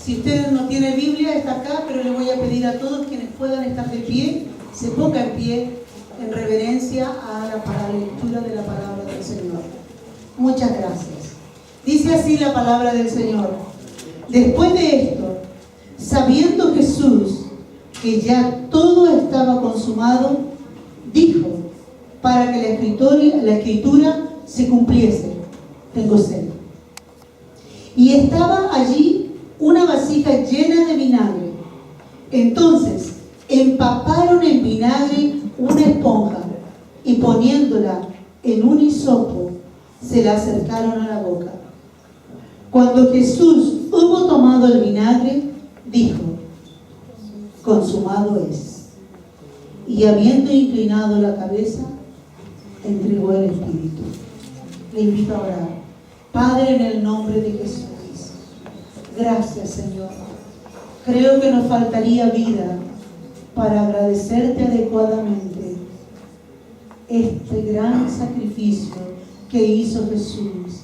Si usted no tiene Biblia, está acá, pero le voy a pedir a todos quienes puedan estar de pie, se ponga en pie en reverencia a la lectura de la palabra del Señor. Muchas gracias. Dice así la palabra del Señor. Después de esto, sabiendo Jesús que ya todo estaba consumado, dijo, para que la escritura se cumpliese: tengo sed. Y estaba allí una vasija llena de vinagre. Entonces empaparon en vinagre una esponja y poniéndola en un hisopo se la acercaron a la boca. Cuando Jesús hubo tomado el vinagre, dijo: consumado es. Y habiendo inclinado la cabeza, entregó el Espíritu. Le invito a orar. Padre, en el nombre de Jesús, gracias, Señor. Creo que nos faltaría vida para agradecerte adecuadamente este gran sacrificio que hizo Jesús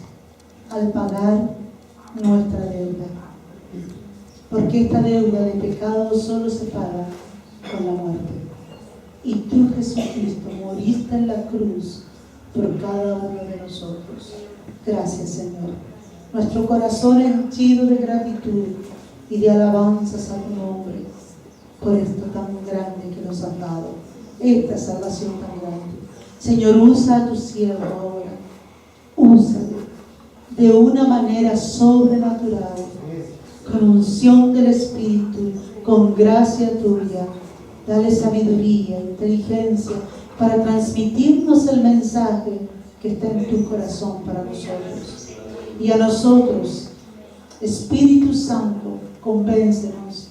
al pagar nuestra deuda. Porque esta deuda de pecado solo se paga con la muerte. Y tú, Jesucristo, moriste en la cruz por cada uno de nosotros. Gracias, Señor. Nuestro corazón henchido de gratitud y de alabanzas a tu nombre por esto tan grande que nos has dado, esta salvación tan grande. Señor, usa a tu siervo ahora. Úsalo de una manera sobrenatural, con unción del Espíritu, con gracia tuya. Dale sabiduría, inteligencia para transmitirnos el mensaje que está en tu corazón para nosotros. Y a nosotros, Espíritu Santo, convéncenos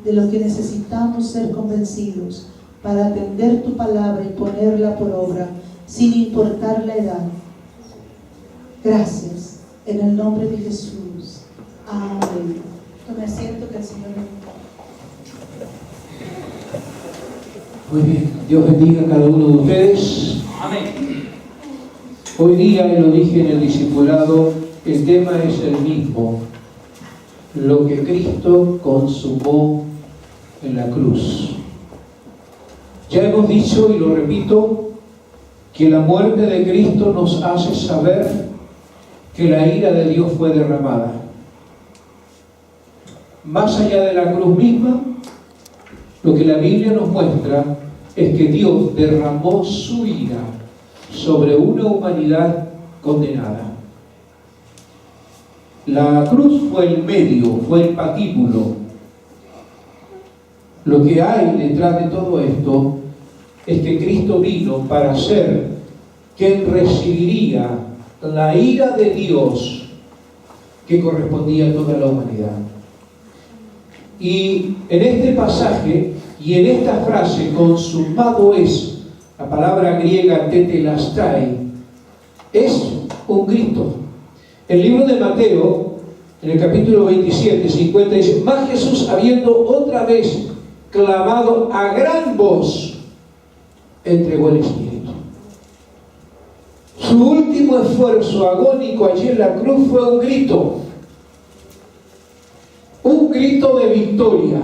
de lo que necesitamos ser convencidos para atender tu palabra y ponerla por obra, sin importar la edad. Gracias, en el nombre de Jesús. Amén. Tome asiento, que el Señor le bendiga. Muy bien, Dios bendiga a cada uno de ustedes. Amén. Hoy día, y lo dije en el discipulado, el tema es el mismo: lo que Cristo consumó en la cruz. Ya hemos dicho, y lo repito, que la muerte de Cristo nos hace saber que la ira de Dios fue derramada. Más allá de la cruz misma, lo que la Biblia nos muestra es que Dios derramó su ira sobre una humanidad condenada. La cruz fue el medio, fue el patíbulo. Lo que hay detrás de todo esto es que Cristo vino para ser quien recibiría la ira de Dios que correspondía a toda la humanidad. Y en este pasaje y en esta frase, consumado es, la palabra griega tetelestai, es un grito. El libro de Mateo, en el capítulo 27, 50, dice: mas Jesús, habiendo otra vez clamado a gran voz, entregó el Espíritu. Su último esfuerzo agónico allí en la cruz fue un grito de victoria,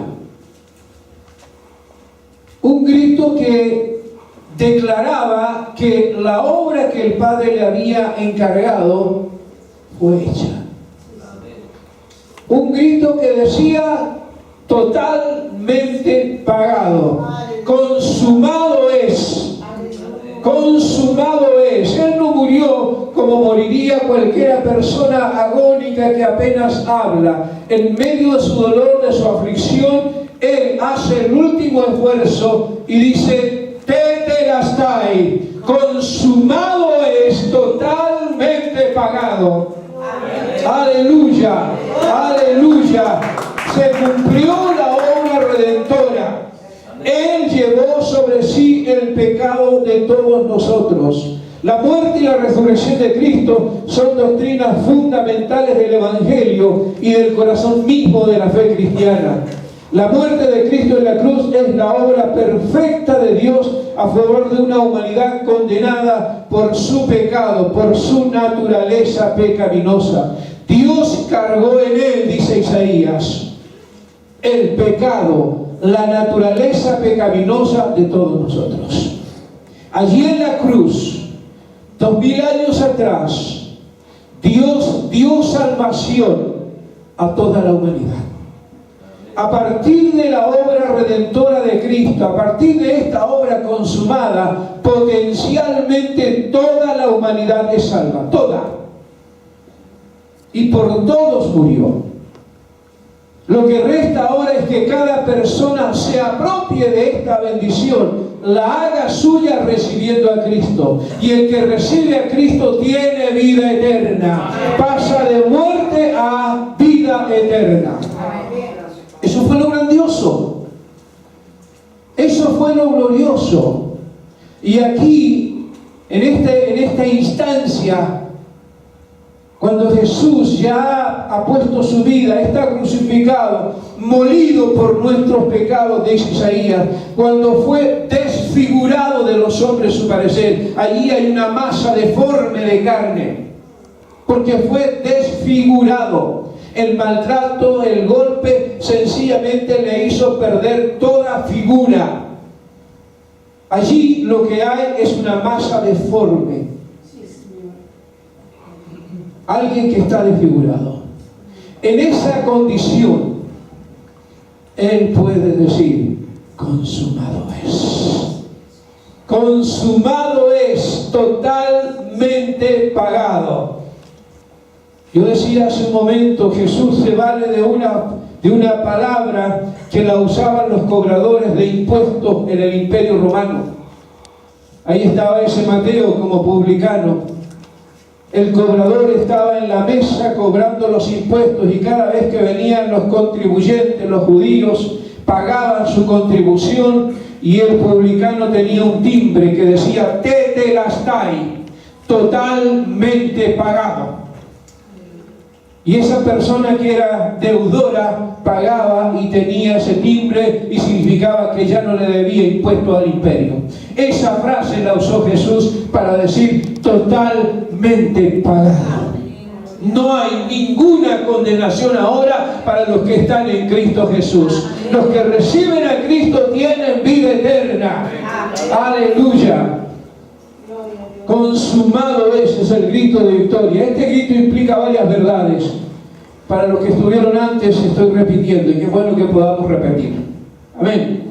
un grito que declaraba que la obra que el Padre le había encargado fue hecha. Un grito que decía: totalmente pagado, consumado es. Consumado es. Él no murió como moriría cualquier persona agónica que apenas habla. En medio de su dolor, de su aflicción, Él hace el último esfuerzo y dice: tetelestai, consumado es, totalmente pagado. Aleluya, aleluya. Se cumplió la obra redentora. Él llevó sobre sí el pecado de todos nosotros. La muerte y la resurrección de Cristo son doctrinas fundamentales del Evangelio y del corazón mismo de la fe cristiana. La muerte de Cristo en la cruz es la obra perfecta de Dios a favor de una humanidad condenada por su pecado, por su naturaleza pecaminosa. Dios cargó en él, dice Isaías. el pecado, la naturaleza pecaminosa de todos nosotros. Allí en la cruz, 2000 años atrás, Dios dio salvación a toda la humanidad. A partir de la obra redentora de Cristo, a partir de esta obra consumada, potencialmente toda la humanidad es salva, toda. Y por todos murió. Lo que resta ahora es que cada persona se apropie de esta bendición, la haga suya recibiendo a Cristo. Y el que recibe a Cristo tiene vida eterna. Pasa de muerte a vida eterna. Eso fue lo grandioso. Eso fue lo glorioso. Y aquí, en esta instancia, cuando Jesús ya ha puesto su vida, está crucificado, molido por nuestros pecados, dice Isaías, cuando fue desfigurado de los hombres su parecer, allí hay una masa deforme de carne, porque fue desfigurado. El maltrato, el golpe, sencillamente le hizo perder toda figura. Allí lo que hay es una masa deforme. Alguien que está desfigurado. En esa condición, Él puede decir, consumado es. Consumado es, totalmente pagado. Yo decía hace un momento, Jesús se vale de una palabra que la usaban los cobradores de impuestos en el Imperio Romano. Ahí estaba ese Mateo como publicano. El cobrador estaba en la mesa cobrando los impuestos y cada vez que venían los contribuyentes, los judíos, pagaban su contribución y el publicano tenía un timbre que decía tetelestai, totalmente pagado. Y esa persona que era deudora pagaba y tenía ese timbre y significaba que ya no le debía impuesto al imperio. Esa frase la usó Jesús para decir totalmente pagado. No hay ninguna condenación ahora para los que están en Cristo Jesús. Los que reciben a Cristo tienen vida eterna. Aleluya. Consumado es el grito de victoria. Este grito implica varias verdades. Para los que estuvieron antes estoy repitiendo y qué bueno que podamos repetir. Amén.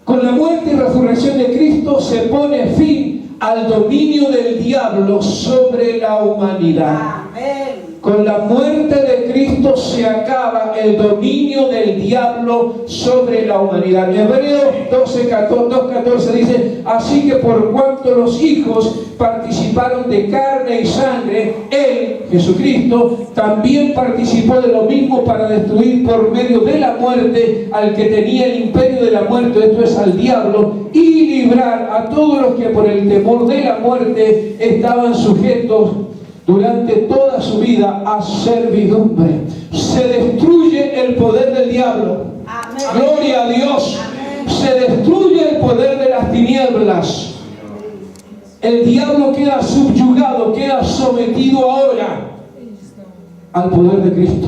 Con la muerte y resurrección de Cristo se pone fin al dominio del diablo sobre la humanidad. Amén. Con la muerte de Cristo se acaba el dominio del diablo sobre la humanidad. En Hebreos 2:14 dice, así que por cuanto los hijos participaron de carne y sangre, Él, Jesucristo, también participó de lo mismo para destruir por medio de la muerte al que tenía el imperio de la muerte, esto es al diablo, y librar a todos los que por el temor de la muerte estaban sujetos durante toda su vida a servidumbre. Se destruye el poder del diablo. Amén. Gloria a Dios. Amén. Se destruye el poder de las tinieblas. El diablo queda subyugado, queda sometido ahora al poder de Cristo.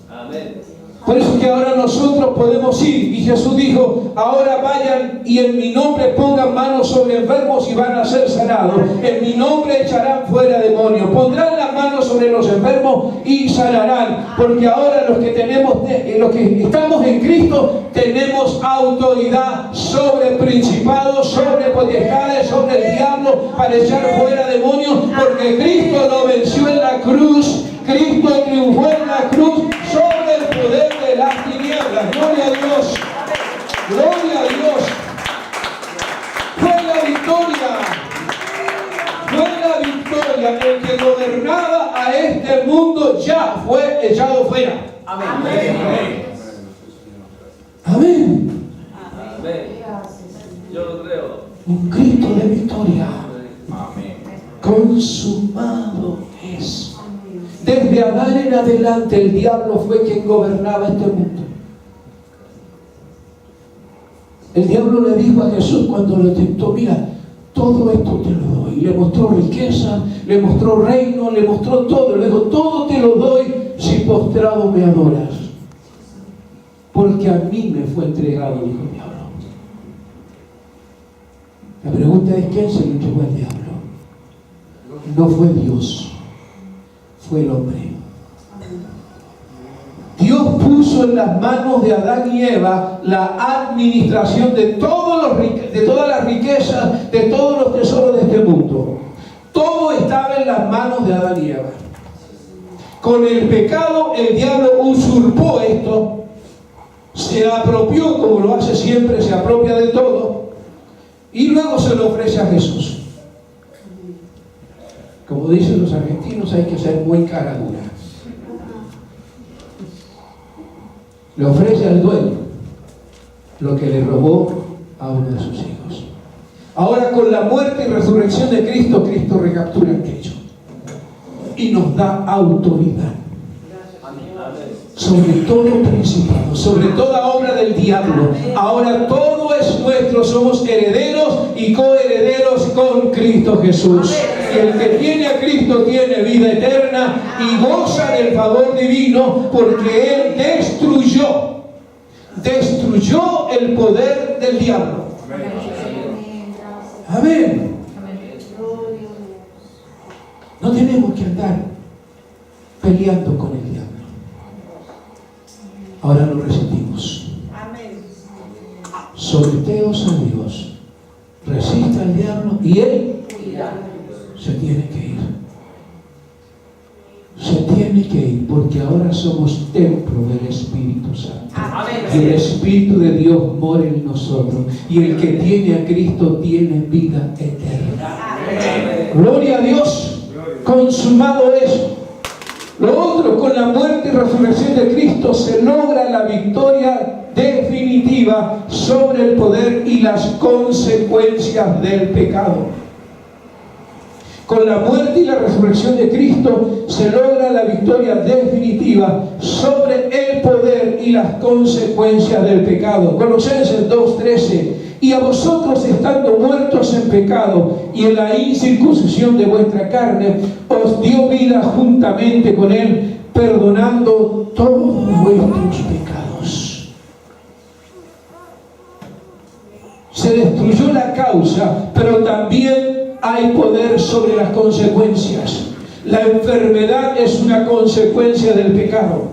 Amén. Por eso es que ahora nosotros podemos ir, y Jesús dijo, ahora vayan y en mi nombre pongan manos sobre enfermos y van a ser sanados. En mi nombre echarán fuera demonios, pondrán las manos sobre los enfermos y sanarán. Porque ahora los que estamos en Cristo tenemos autoridad sobre principados, sobre potestades, sobre el diablo para echar fuera demonios, porque Cristo lo venció en la cruz. Cristo triunfó en la cruz sobre el poder de las tinieblas. Gloria a Dios. Gloria a Dios. Fue la victoria. Fue la victoria. El que gobernaba a este mundo ya fue echado fuera. Amén. Amén. Amén. Amén. Yo lo creo. Un Cristo de victoria. Amén. Consumado es. Desde Adán en adelante el diablo fue quien gobernaba este mundo. El diablo le dijo a Jesús cuando lo tentó, mira, todo esto te lo doy. Le mostró riqueza, le mostró reino, le mostró todo. Le dijo, todo te lo doy si postrado me adoras. porque a mí me fue entregado, dijo el diablo. La pregunta es, ¿quién se lo entregó al diablo? No fue Dios, fue el hombre. Dios puso en las manos de Adán y Eva la administración de todas las riquezas, de todos los tesoros de este mundo. Todo estaba en las manos de Adán y Eva. Con el pecado, el diablo usurpó esto, se apropió, como lo hace siempre, se apropia de todo, y luego se lo ofrece a Jesús. Como dicen los argentinos, hay que ser muy cara dura. Le ofrece al dueño lo que le robó a uno de sus hijos. Ahora, con la muerte y resurrección de Cristo, Cristo recaptura aquello y nos da autoridad sobre todo principado, sobre toda obra del diablo. Ahora todo es nuestro, somos herederos y coherederos con Cristo Jesús. Y el que tiene a Cristo tiene vida eterna y goza del favor divino, porque Él destruyó el poder del diablo. Amén. No tenemos que andar peleando con el diablo. Ahora lo resistimos. Someteos a Dios, resista al diablo y él se tiene que ir. Se tiene que ir, porque ahora somos templo del Espíritu Santo. Y el Espíritu de Dios mora en nosotros. Y el que tiene a Cristo tiene vida eterna. Gloria a Dios. Consumado eso. Lo otro, con la muerte y resurrección de Cristo se logra la victoria definitiva sobre el poder y las consecuencias del pecado. Con la muerte y la resurrección de Cristo se logra la victoria definitiva sobre el poder y las consecuencias del pecado. Colosenses 2:13. Y a vosotros, estando muertos en pecado y en la incircuncisión de vuestra carne, os dio vida juntamente con Él, perdonando todos vuestros pecados. Se destruyó la causa, pero también hay poder sobre las consecuencias. La enfermedad es una consecuencia del pecado.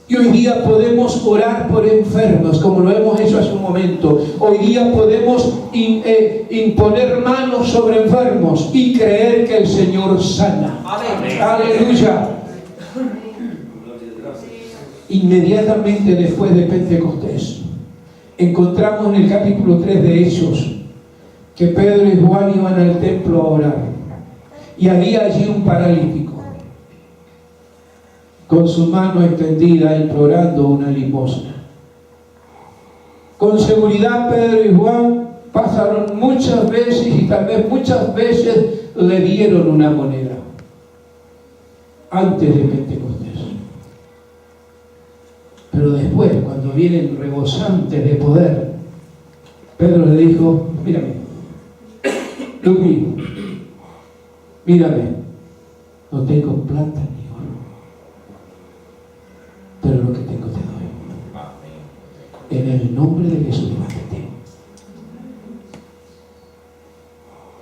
Y hoy día podemos orar por enfermos, como lo hemos hecho hace un momento. Hoy día podemos imponer manos sobre enfermos y creer que el Señor sana. Amén. Aleluya. Inmediatamente después de Pentecostés, encontramos en el capítulo 3 de Hechos que Pedro y Juan iban al templo a orar. Y había allí un paralítico, con su mano extendida, implorando una limosna. Con seguridad Pedro y Juan pasaron muchas veces y tal vez muchas veces le dieron una moneda antes de Pentecostés. Pero después, cuando vienen rebosantes de poder, Pedro le dijo: mírame, Lupi, mírame, no tengo plata ni oro, pero lo que tengo te doy. En el nombre de Jesús, levántate.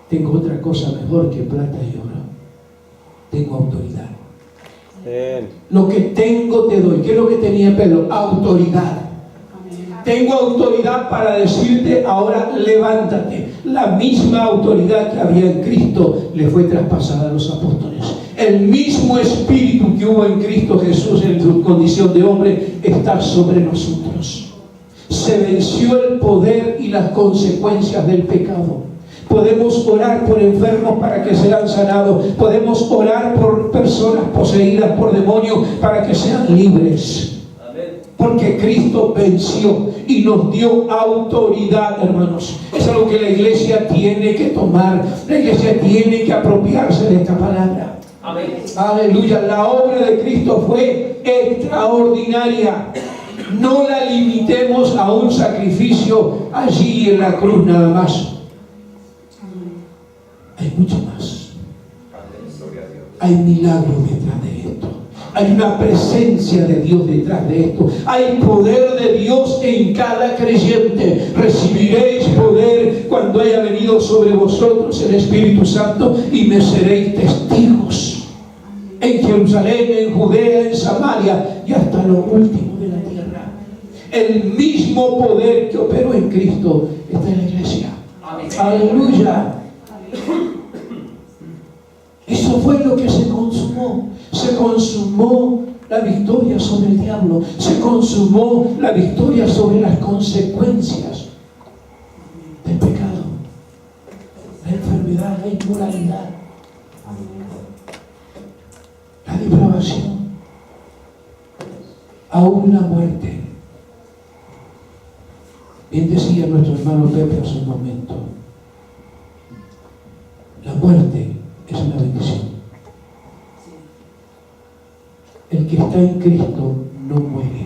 Tengo otra cosa mejor que plata y oro. Tengo autoridad. Lo que tengo te doy. ¿Qué es lo que tenía Pedro? Autoridad. Tengo autoridad para decirte ahora levántate. La misma autoridad que había en Cristo le fue traspasada a los apóstoles. El mismo espíritu que hubo en Cristo Jesús en su condición de hombre está sobre nosotros. Se venció el poder y las consecuencias del pecado. Podemos orar por enfermos para que sean sanados. Podemos orar por personas poseídas por demonios para que sean libres. Porque Cristo venció y nos dio autoridad, hermanos. Es algo que la iglesia tiene que tomar. La iglesia tiene que apropiarse de esta palabra. Amén. Aleluya. La obra de Cristo fue extraordinaria. No la limitemos a un sacrificio allí en la cruz nada más. Hay mucho más. Hay milagros detrás de esto. Hay una presencia de Dios detrás de esto. Hay poder de Dios en cada creyente. Recibiréis poder cuando haya venido sobre vosotros el Espíritu Santo y me seréis testigos en Jerusalén, en Judea, en Samaria y hasta lo último de la tierra. El mismo poder que operó en Cristo está en la iglesia. Aleluya. Eso fue lo que se consumó. Se consumó la victoria sobre el diablo. Se consumó la victoria sobre las consecuencias del pecado, la enfermedad, la inmoralidad, la depravación, aún la muerte. Bien decía nuestro hermano Pepe hace un momento, la muerte es una bendición. El que está en Cristo no muere.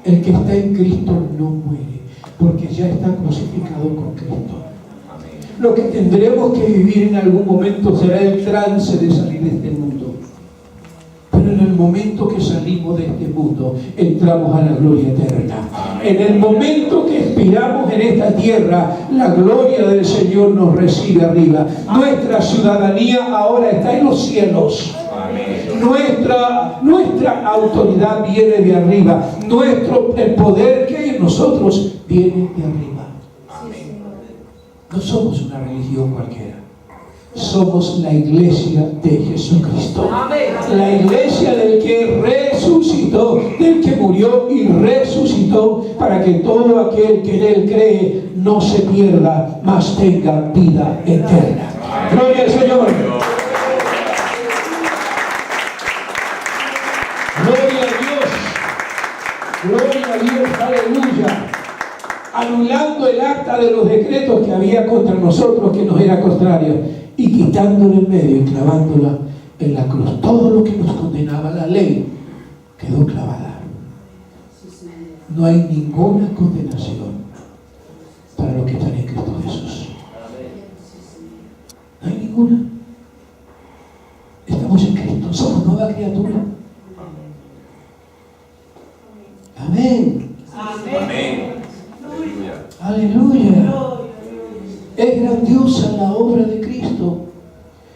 El que está en Cristo no muere, porque ya está crucificado con Cristo. Lo que tendremos que vivir en algún momento será el trance de salir de este mundo. Pero en el momento que salimos de este mundo, entramos a la gloria eterna. En el momento que expiramos en esta tierra, la gloria del Señor nos recibe arriba. Nuestra ciudadanía ahora está en los cielos. Nuestra autoridad viene de arriba. El poder que hay en nosotros viene de arriba. No somos una religión cualquiera. Somos la iglesia de Jesucristo. La iglesia del que resucitó, del que murió y resucitó, para que todo aquel que en él cree no se pierda, mas tenga vida eterna. Gloria al Señor. Gloria a Dios. Gloria a Dios. Aleluya. Anulando el acta de los decretos que había contra nosotros, que nos era contrario, y quitándole en medio y clavándola en la cruz. Todo lo que nos condenaba la ley quedó clavada. No hay ninguna condenación para los que están en Cristo Jesús. No hay ninguna. Estamos en Cristo, somos nueva criatura. Amén. Amén. Aleluya. Es grandiosa la obra de Cristo.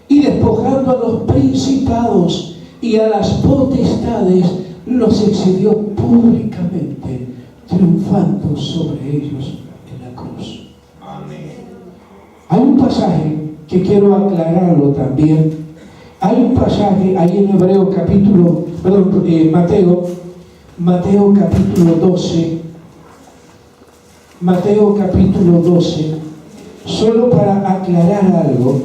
Y despojando a los principados y a las potestades, los exhibió públicamente, triunfando sobre ellos en la cruz. Amén. Hay un pasaje que quiero aclararlo también. Hay un pasaje ahí en Mateo capítulo 12. Mateo capítulo 12, solo para aclarar algo.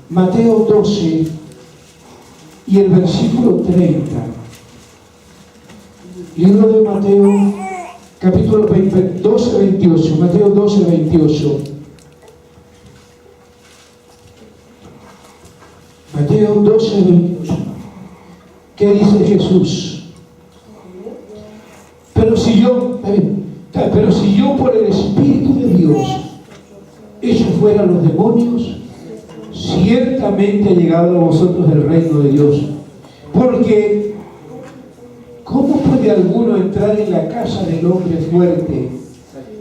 Mateo 12 y el versículo 30. Libro de Mateo, capítulo 12, 28. Mateo 12, 28. Mateo 12, 28. ¿Qué dice Jesús? Pero si yo por el Espíritu de Dios echo fuera los demonios, ciertamente ha llegado a vosotros el reino de Dios. Porque ¿cómo puede alguno entrar en la casa del hombre fuerte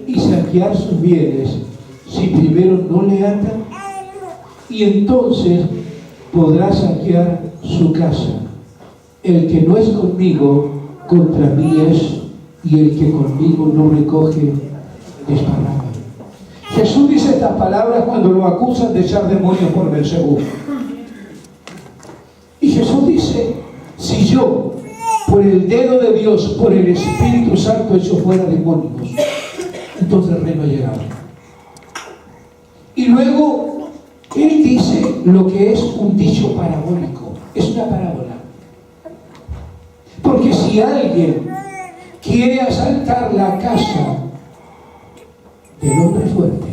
y saquear sus bienes si primero no le atan? Y entonces podrá saquear su casa. El que no es conmigo, contra mí es, y el que conmigo no recoge, desparrama. Jesús dice estas palabras cuando lo acusan de echar demonios por Beelzebú. Y Jesús dice, si yo, por el dedo de Dios, por el Espíritu Santo, echo fuera demonios, entonces el reino ha llegado. Y luego, Él dice lo que es un dicho parabólico. Es una parábola. Porque si alguien quiere asaltar la casa del hombre fuerte,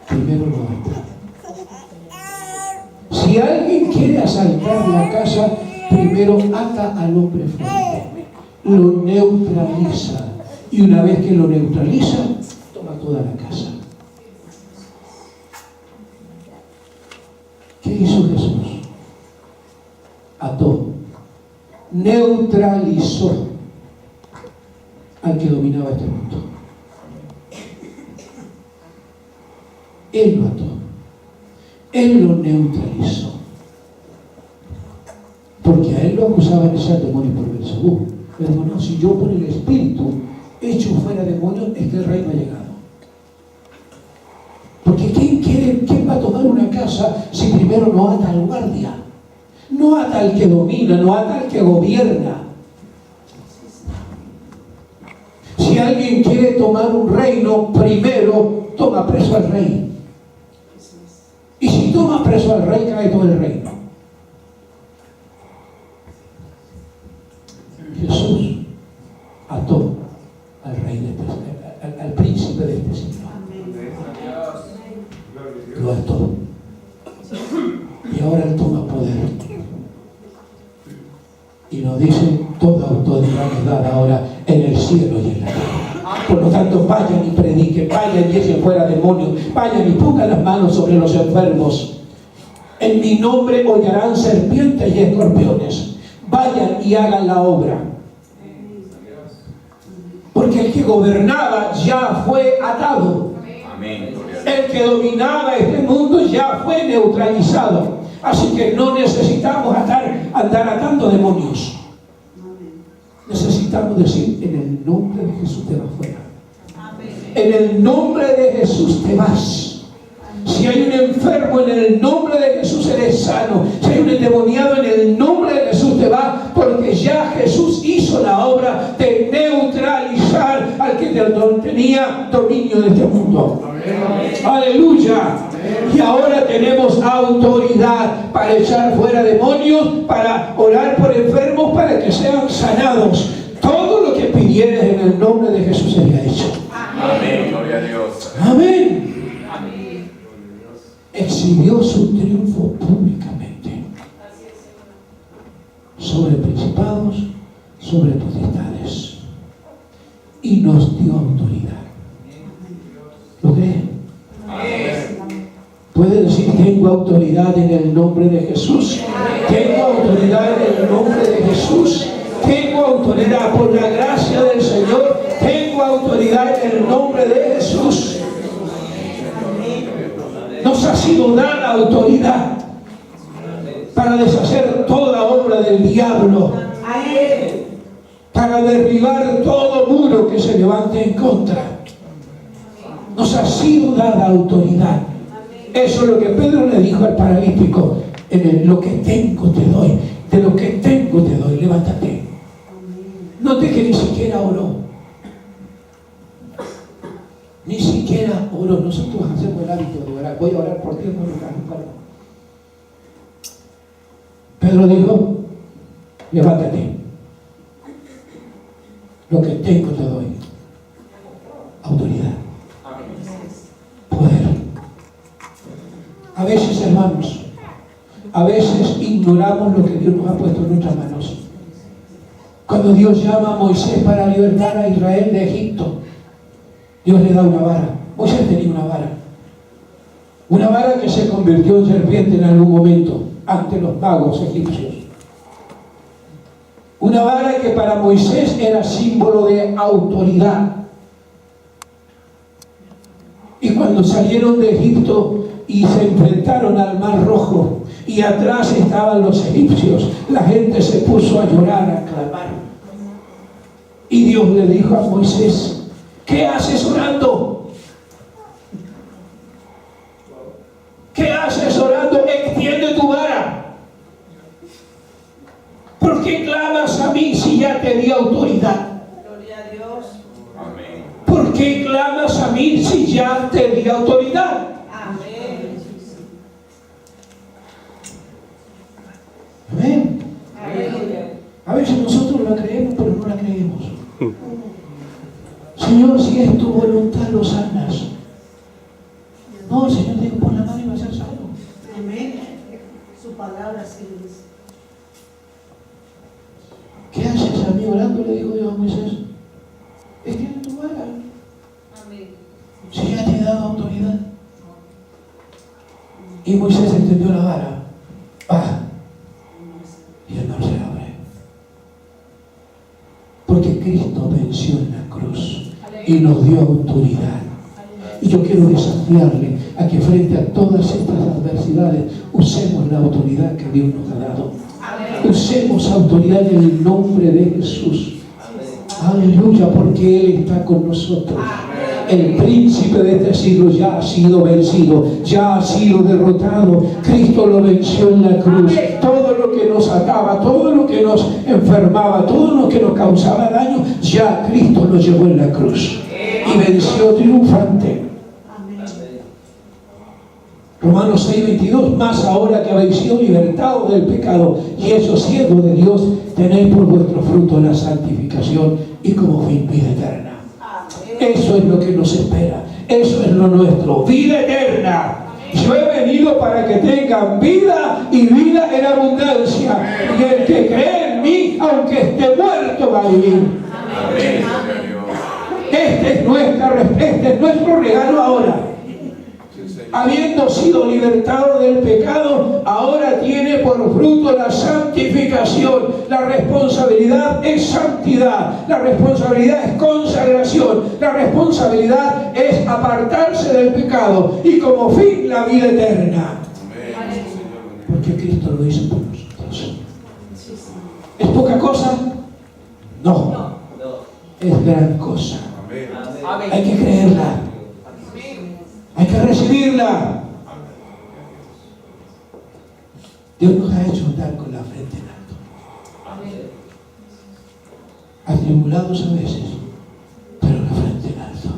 primero lo mata. Si alguien quiere asaltar la casa, primero ata al hombre fuerte, lo neutraliza, y una vez que lo neutraliza, toma toda la casa. ¿Qué hizo Jesús? ató, neutralizó al que dominaba este mundo. Él lo ató, Él lo neutralizó. Porque a él lo acusaban de ser demonio por Beelzebú. Pero digo, no, si yo por el Espíritu echo fuera demonios, es que el reino ha llegado. Porque ¿quién va a tomar una casa si primero no ata al guardia? No ata al que domina, no ata al que gobierna. Si alguien quiere tomar un reino, primero toma preso al rey. Y si toma preso al rey, cae todo el reino. Jesús ató al rey al príncipe de este siglo. Lo ató. Y ahora él toma poder. Y nos dice, toda autoridad es dada ahora en el cielo y en la tierra. Por lo tanto, vayan y prediquen, vayan y echen fuera demonios, vayan y pongan las manos sobre los enfermos. En mi nombre hollarán serpientes y escorpiones. Vayan y hagan la obra. Porque el que gobernaba ya fue atado. Amén. El que dominaba este mundo ya fue neutralizado. Así que no necesitamos andar atando demonios. Necesitamos decir, en el nombre de Jesús te vas fuera. En el nombre de Jesús te vas. Si hay un enfermo, en el nombre de Jesús eres sano. Si hay un endemoniado, en el nombre de Jesús te va, porque ya Jesús hizo la obra de neutralizar al que tenía dominio de este mundo. Amén. Aleluya. Amén. Y ahora tenemos autoridad para echar fuera demonios, para orar por enfermos, para que sean sanados. Todo lo que pidieres en el nombre de Jesús sería hecho. Amén. Gloria a Dios. Amén. Exhibió su triunfo públicamente sobre principados, sobre potestades, y nos dio autoridad. ¿Lo creen? ¿Puede decir, tengo autoridad en el nombre de Jesús? Tengo autoridad en el nombre de Jesús. Tengo autoridad por la gracia del Señor. Tengo autoridad en el nombre de Jesús. Nos ha sido dada autoridad para deshacer toda obra del diablo, para derribar todo muro que se levante en contra. Nos ha sido dada autoridad. Eso es lo que Pedro le dijo al paralítico: lo que tengo te doy, de lo que tengo te doy, levántate. Note que ni siquiera oró. Ni siquiera oró. Nosotros hacemos el hábito de orar. Voy a orar por ti, por lo que Pedro dijo: levántate. Lo que tengo te doy. Autoridad. Poder. A veces, hermanos, a veces ignoramos lo que Dios nos ha puesto en nuestras manos. Cuando Dios llama a Moisés para libertar a Israel de Egipto, Dios le da una vara. Moisés tenía una vara. Una vara que se convirtió en serpiente en algún momento ante los magos egipcios. Una vara que para Moisés era símbolo de autoridad. Y cuando salieron de Egipto y se enfrentaron al Mar Rojo, y atrás estaban los egipcios, la gente se puso a llorar, a clamar. Y Dios le dijo a Moisés: ¿qué haces orando? ¿Qué haces orando? Extiende tu vara. ¿Por qué clamas a mí si ya te di autoridad? Gloria a Dios. Amén. ¿Por qué clamas a mí si ya te di autoridad? Amén. Amén. Amén. A veces nosotros la creemos, pero no la creemos. Señor, si es tu voluntad, lo sanas. No, el Señor dijo: pon la mano y va a ser sano. Amén. Su palabra sí lo dice. ¿Qué haces a mí orando?, le dijo Dios a Moisés. Extiende tu vara. Amén. Si ya te he dado autoridad. Y Moisés extendió la vara. Y Cristo venció en la cruz y nos dio autoridad. Y yo quiero desafiarle a que frente a todas estas adversidades usemos la autoridad que Dios nos ha dado. Usemos autoridad en el nombre de Jesús. Aleluya, porque Él está con nosotros. El príncipe de este siglo ya ha sido vencido, ya ha sido derrotado. Cristo lo venció en la cruz. Todo lo que nos ataba, todo lo que nos enfermaba, todo lo que nos causaba daño, ya Cristo lo llevó en la cruz y venció triunfante. Romanos 6:22, más ahora que habéis sido libertados del pecado y hechos siervos de Dios, tenéis por vuestro fruto la santificación y como fin vida eterna. Eso es lo que nos espera, eso es lo nuestro, vida eterna. Yo he venido para que tengan vida y vida en abundancia. Y el que cree en mí, aunque esté muerto, va a vivir. Este es nuestro regalo ahora. Habiendo sido libertado del pecado, ahora tiene por fruto la santificación. La responsabilidad es santidad, la responsabilidad es consagración, la responsabilidad es apartarse del pecado y como fin la vida eterna. Porque Cristo lo hizo por nosotros. ¿Es poca cosa? No, es gran cosa. Hay que creerla. Hay que recibirla. Dios nos ha hecho andar con la frente en alto. Atribulados a veces, pero la frente en alto.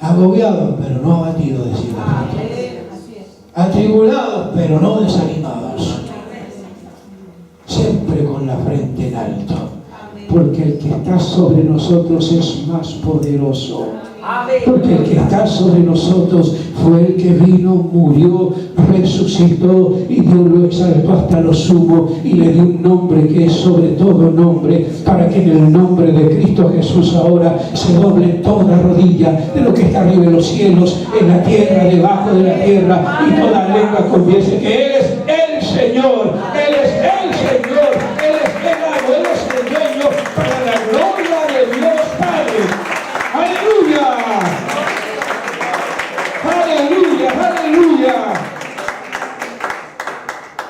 Agobiados, pero no abatidos, decía la frente. Atribulados, pero no desanimados. Siempre con la frente en alto. Porque el que está sobre nosotros es más poderoso. Porque el que está sobre nosotros fue el que vino, murió, resucitó y Dios lo exaltó hasta lo sumo y le dio un nombre que es sobre todo nombre, para que en el nombre de Cristo Jesús ahora se doble toda rodilla de lo que está arriba en los cielos, en la tierra, debajo de la tierra, y toda lengua confiese que Él es el Señor, Él es el Señor, Él es el amo, Él es el dueño, para la gloria de Dios Padre. ¡Aleluya! ¡Aleluya! ¡Aleluya!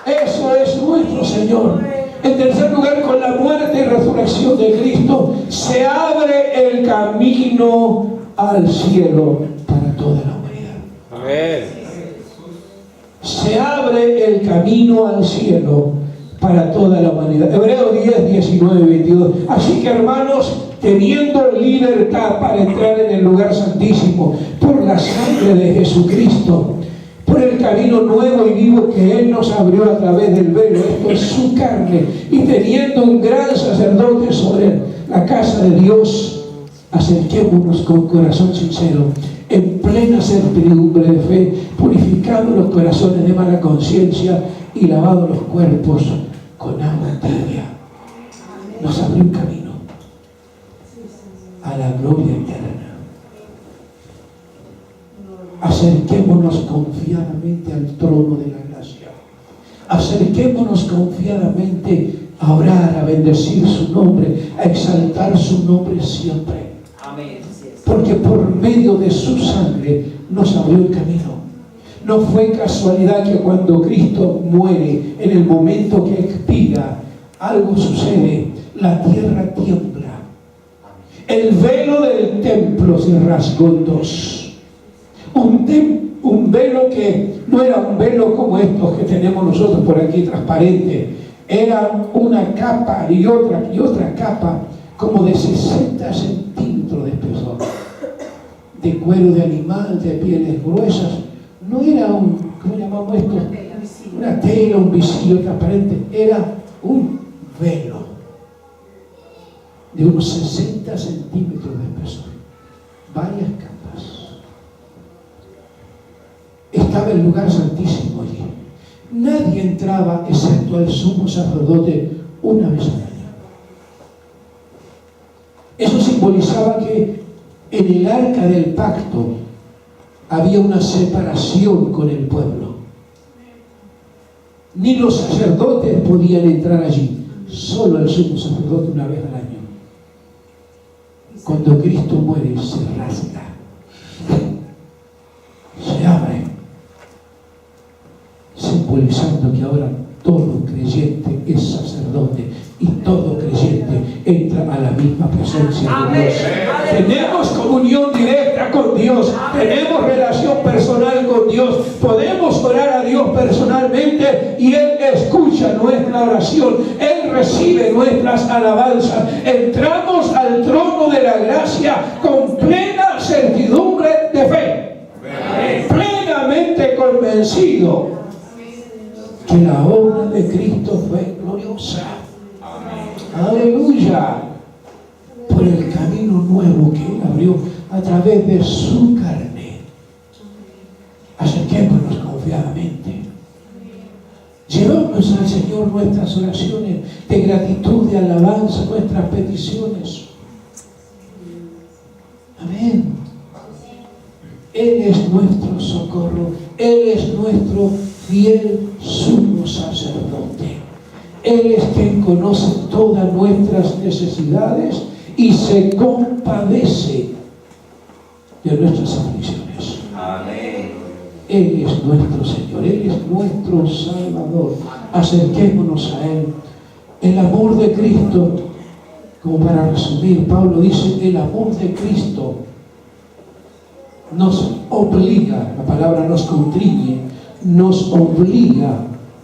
Eso es nuestro Señor. En tercer lugar, con la muerte y resurrección de Cristo, se abre el camino al cielo para toda la humanidad. Amén. Se abre el camino al cielo para toda la humanidad. Hebreos 10, 19, 22. Así que, hermanos, teniendo libertad para entrar en el lugar santísimo por la sangre de Jesucristo, por el camino nuevo y vivo que Él nos abrió a través del velo, esto es su carne, y teniendo un gran sacerdote sobre la casa de Dios, acerquémonos con corazón sincero, en plena certidumbre de fe, purificando los corazones de mala conciencia y lavando los cuerpos con agua tibia. Nos abrió un camino a la gloria eterna. Acerquémonos confiadamente al trono de la gracia. Acerquémonos confiadamente a orar, a bendecir su nombre, a exaltar su nombre siempre. Porque por medio de su sangre nos abrió el camino. No fue casualidad que cuando Cristo muere, en el momento que expira, algo sucede, la tierra tiembla. El velo del templo se rasgó en dos. Un velo que no era un velo como estos que tenemos nosotros por aquí transparente. Era una capa y otra capa como de 60 centímetros de espesor. De cuero de animal, de pieles gruesas. No era ¿cómo llamamos esto? Una tela, un visillo transparente. Era un velo de unos 60 centímetros de espesor. Varias capas. Estaba el lugar santísimo allí. Nadie entraba excepto el sumo sacerdote una vez al año. Eso simbolizaba que en el arca del pacto había una separación con el pueblo. Ni los sacerdotes podían entrar allí, solo el sumo sacerdote una vez al año. Cuando Cristo muere, se rasga, se abre, simbolizando que ahora todo creyente es sacerdote y todo creyente entra a la misma presencia de Dios. Tenemos comunión directa con Dios, tenemos relación personal con Dios, podemos orar a Dios personalmente y Él escucha nuestra oración, Él recibe nuestras alabanzas. Entramos al trono de la gracia con plena certidumbre de fe, plenamente convencido que la obra de Cristo fue gloriosa. Aleluya. Por el camino nuevo que Él abrió a través de su carne. Acerquémonos confiadamente. Llevamos al Señor nuestras oraciones de gratitud, de alabanza, nuestras peticiones. Amén. Él es nuestro socorro. Él es nuestro fiel sumo sacerdote. Él es quien conoce todas nuestras necesidades y se compadece de nuestras aflicciones. Amén. Él es nuestro Señor, Él es nuestro Salvador. Acerquémonos a Él. El amor de Cristo, como para resumir, Pablo dice, el amor de Cristo nos obliga, la palabra nos constriñe, nos obliga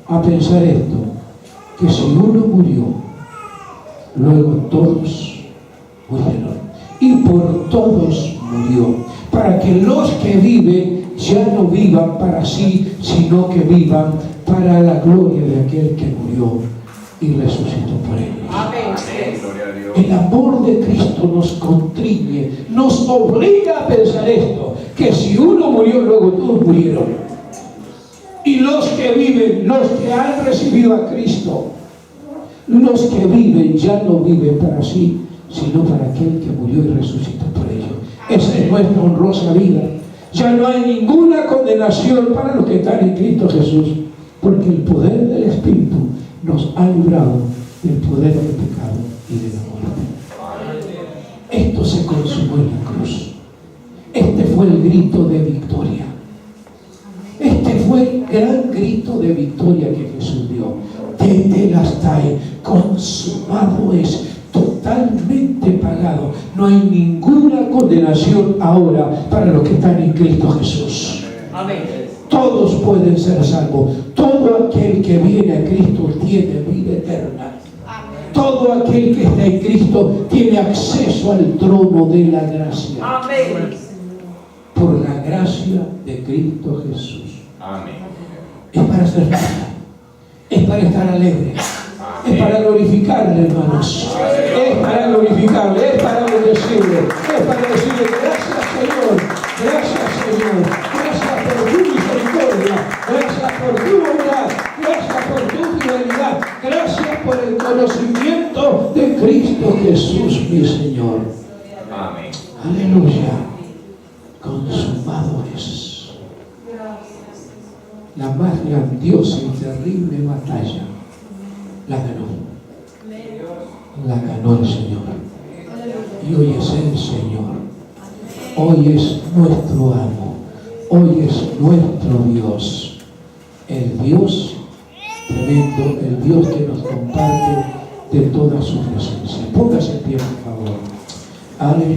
a pensar esto, que si uno murió, luego todos murieron, y por todos murió, para que los que viven ya no vivan para sí, sino que vivan para la gloria de aquel que murió y resucitó por ellos. Amén. Gloria a Dios. El amor de Cristo nos constriñe, nos obliga a pensar esto, que si uno murió, luego todos murieron. Y los que viven, los que han recibido a Cristo, los que viven ya no viven para sí, sino para aquel que murió y resucitó por ellos. Esa es nuestra honrosa vida. Ya no hay ninguna condenación para los que están en Cristo Jesús, porque el poder del Espíritu nos ha librado del poder del pecado y de la muerte. Esto se consumó en la cruz. Este fue el grito de victoria. Este fue el gran grito de victoria que Jesús dio. Tetelestai, consumado es, totalmente pagado. No hay ninguna condenación ahora para los que están en Cristo Jesús. Amén. Todos pueden ser salvos. Todo aquel que viene a Cristo tiene vida eterna. Todo aquel que está en Cristo tiene acceso al trono de la gracia. Amén. Por la gracia de Cristo Jesús. Amén. Es para ser fiel, es para estar alegre, es para glorificarle, hermanos, es para glorificarle, es para bendecirle, es para decirle gracias Señor, gracias por tu misericordia, gracias por tu bondad, gracias por tu fidelidad, gracias por el conocimiento de Cristo Jesús mi Señor. Amén. Aleluya. Consumado es. La más grandiosa y terrible batalla la ganó. La ganó el Señor. Y hoy es el Señor. Hoy es nuestro amo. Hoy es nuestro Dios. El Dios tremendo, el Dios que nos comparte de toda su presencia. Póngase en pie, por favor. Aleluya.